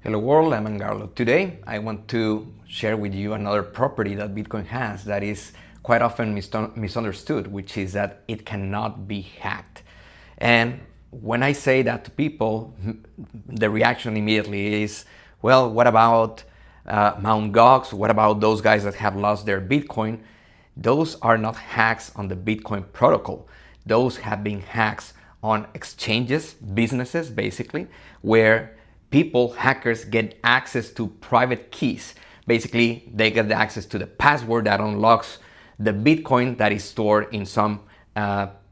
Hello world, I'm Angarlo. Today I want to share with you another property that Bitcoin has that is quite often misunderstood, which is that it cannot be hacked. And when I say that to people, the reaction immediately is, well, what about Mt. Gox? What about those guys that have lost their Bitcoin? Those are not hacks on the Bitcoin protocol. Those have been hacks on exchanges, businesses basically, where hackers get access to private keys. Basically, they get access to the password that unlocks the Bitcoin that is stored in some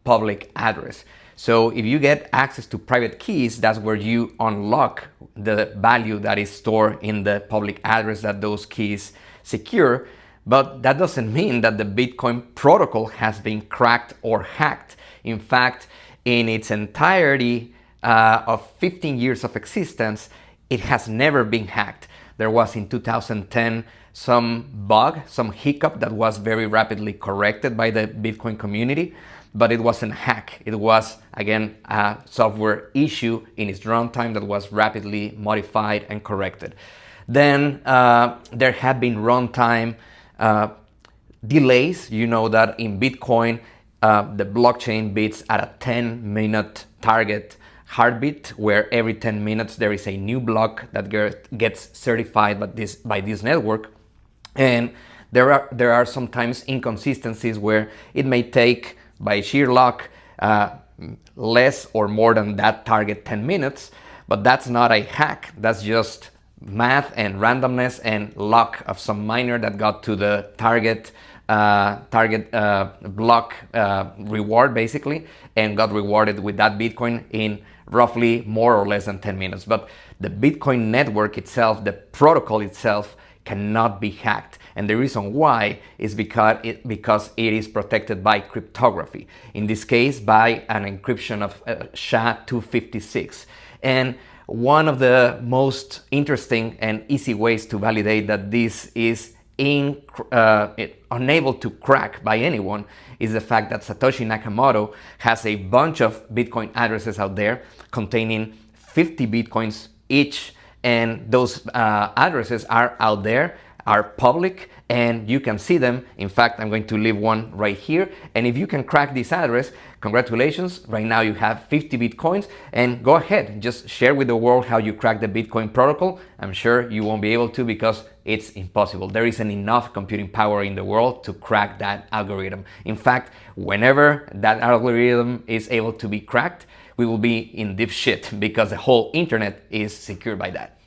public address. So if you get access to private keys, that's where you unlock the value that is stored in the public address that those keys secure. But that doesn't mean that the Bitcoin protocol has been cracked or hacked. In fact, in its entirety, of 15 years of existence, it has never been hacked. There was in 2010 some bug, some hiccup that was very rapidly corrected by the Bitcoin community, but it wasn't a hack. It was, again, a software issue in its runtime that was rapidly modified and corrected. Then there have been runtime delays. You know that in Bitcoin, the blockchain beats at a 10-minute target heartbeat, where every 10 minutes there is a new block that gets certified by this network. And there are sometimes inconsistencies where it may take, by sheer luck, less or more than that target 10 minutes, but that's not a hack. That's just math and randomness and luck of some miner that got to the target block reward basically, and got rewarded with that Bitcoin in roughly more or less than 10 minutes. But the Bitcoin network itself, the protocol itself, cannot be hacked. And the reason why is because it is protected by cryptography. In this case, by an encryption of SHA-256. And one of the most interesting and easy ways to validate that this is unable to crack by anyone is the fact that Satoshi Nakamoto has a bunch of Bitcoin addresses out there containing 50 Bitcoins each, and those addresses are out there, are public, and you can see them. In fact, I'm going to leave one right here, and if you can crack this address, congratulations, right now you have 50 Bitcoins, and go ahead, just share with the world how you crack the Bitcoin protocol. I'm sure you won't be able to because it's impossible. There isn't enough computing power in the world to crack that algorithm. In fact, whenever that algorithm is able to be cracked, we will be in deep shit because the whole internet is secured by that.